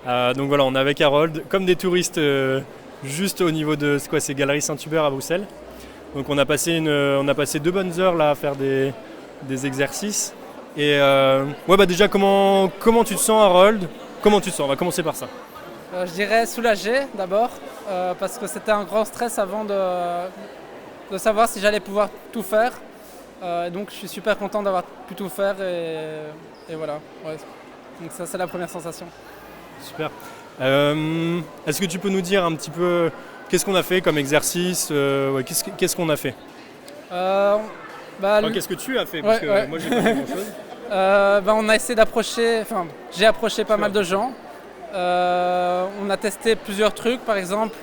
Donc voilà, on est avec Harold, comme des touristes juste au niveau de c'est Galerie Saint-Hubert à Bruxelles. Donc on a passé 2 bonnes heures là à faire des exercices. Et déjà comment tu te sens, Harold? Comment tu te sens? On va commencer par ça. Je dirais soulagé d'abord, parce que c'était un grand stress avant de savoir si j'allais pouvoir tout faire. Donc je suis super content d'avoir pu tout faire et voilà. Ouais. Donc ça c'est la première sensation. Super. Est-ce que tu peux nous dire un petit peu qu'est-ce qu'on a fait comme exercice? Qu'est-ce qu'on a fait? Qu'est-ce que tu as fait? Parce que moi j'ai pas fait grand-chose. On a essayé j'ai approché pas mal de gens. On a testé plusieurs trucs, par exemple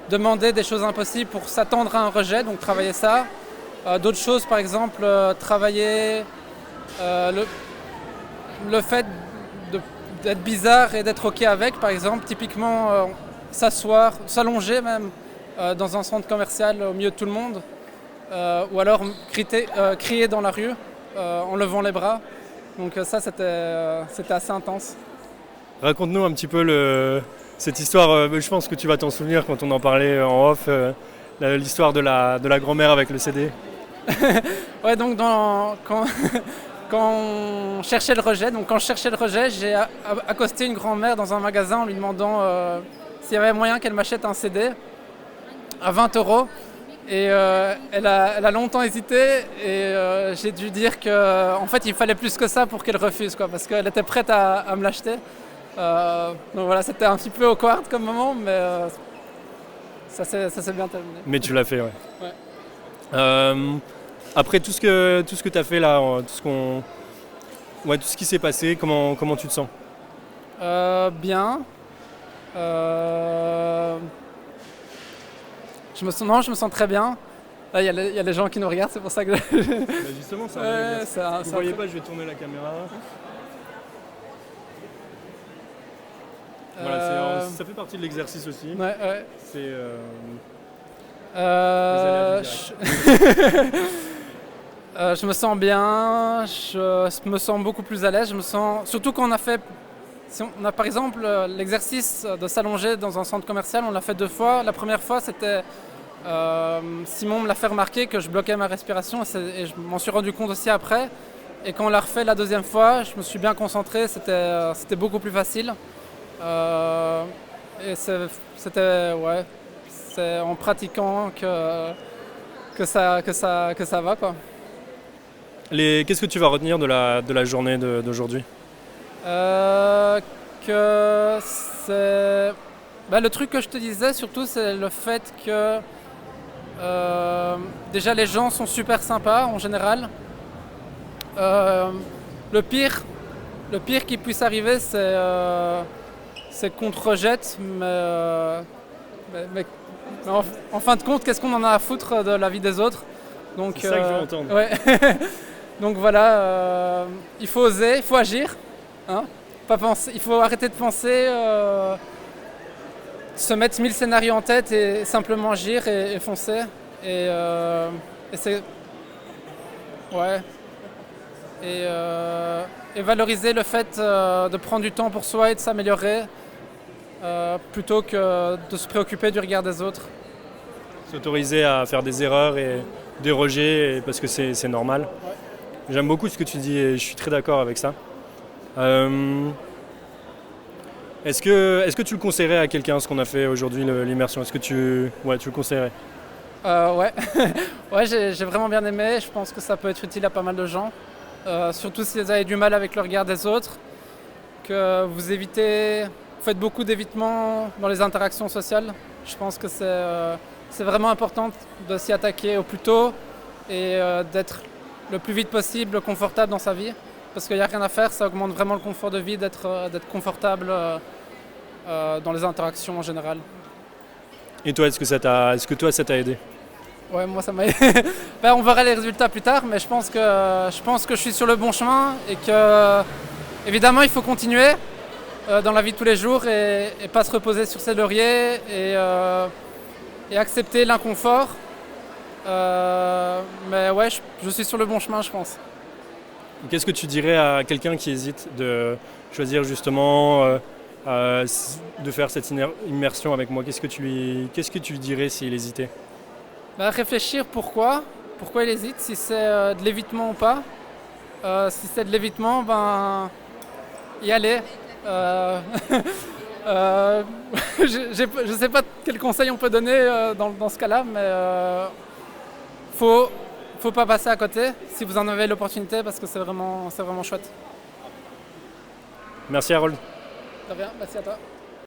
demander des choses impossibles pour s'attendre à un rejet, donc travailler ça. D'autres choses, par exemple travailler le fait d'être bizarre et d'être ok avec, par exemple typiquement s'asseoir, s'allonger même dans un centre commercial au milieu de tout le monde, ou alors crier dans la rue en levant les bras. Donc ça c'était assez intense. Raconte-nous un petit peu cette histoire, je pense que tu vas t'en souvenir quand on en parlait en off, l'histoire de la grand-mère avec le CD. Ouais, donc quand on cherchait le rejet, j'ai accosté une grand-mère dans un magasin en lui demandant s'il y avait moyen qu'elle m'achète un CD à 20 €. Et elle a longtemps hésité et j'ai dû dire qu'en fait il fallait plus que ça pour qu'elle refuse, parce qu'elle était prête à me l'acheter. Donc voilà, c'était un petit peu awkward comme moment, mais ça s'est bien terminé. Mais tu l'as fait, ouais. Après tout ce que tu as fait là, tout ce qui s'est passé, comment tu te sens? Bien. Je me sens très bien. Là, il y a les gens qui nous regardent, c'est pour ça que... Justement, vous ne voyez pas, je vais tourner la caméra. Voilà, ça fait partie de l'exercice aussi. Ouais. C'est je me sens bien, je me sens beaucoup plus à l'aise. Surtout quand on a par exemple l'exercice de s'allonger dans un centre commercial, on l'a fait 2 fois. La première fois, c'était Simon me l'a fait remarquer que je bloquais ma respiration et je m'en suis rendu compte aussi après. Et quand on l'a refait la deuxième fois, je me suis bien concentré, c'était beaucoup plus facile. Et c'est en pratiquant que ça va, quoi. Qu'est-ce que tu vas retenir de la journée d'aujourd'hui? Que c'est... le truc que je te disais surtout, c'est le fait que déjà les gens sont super sympas en général. Le pire qui puisse arriver, c'est qu'on te rejette, mais en fin de compte, qu'est-ce qu'on en a à foutre de la vie des autres? Donc, c'est ça que je veux entendre. Ouais. Donc voilà, il faut oser, il faut agir, hein, pas penser, il faut arrêter de penser, se mettre 1000 scénarios en tête et simplement agir et foncer. Et c'est... Ouais. Et valoriser le fait de prendre du temps pour soi et de s'améliorer plutôt que de se préoccuper du regard des autres. S'autoriser à faire des erreurs et des rejets parce que c'est normal. Ouais. J'aime beaucoup ce que tu dis et je suis très d'accord avec ça. Est-ce que tu le conseillerais à quelqu'un, ce qu'on a fait aujourd'hui, l'immersion? Est-ce que tu le conseillerais? Ouais, ouais, j'ai vraiment bien aimé. Je pense que ça peut être utile à pas mal de gens. Surtout si vous avez du mal avec le regard des autres, que vous faites beaucoup d'évitement dans les interactions sociales. Je pense que c'est vraiment important de s'y attaquer au plus tôt et d'être le plus vite possible confortable dans sa vie, parce qu'il n'y a rien à faire, ça augmente vraiment le confort de vie d'être confortable dans les interactions en général. Et toi, est-ce que toi ça t'a aidé? Ouais, moi ça m'a aidé. On verra les résultats plus tard, mais je pense que je suis sur le bon chemin et que évidemment il faut continuer dans la vie de tous les jours et pas se reposer sur ses lauriers et accepter l'inconfort. Mais ouais, je suis sur le bon chemin, je pense. Qu'est-ce que tu dirais à quelqu'un qui hésite de choisir justement de faire cette immersion avec moi? Qu'est-ce que tu lui dirais s'il hésitait? Réfléchir pourquoi il hésite, si c'est de l'évitement ou pas. Si c'est de l'évitement, y aller. Je ne sais pas quel conseil on peut donner dans ce cas-là, mais faut pas passer à côté si vous en avez l'opportunité parce que c'est vraiment chouette. Merci Harold. Très bien, merci à toi.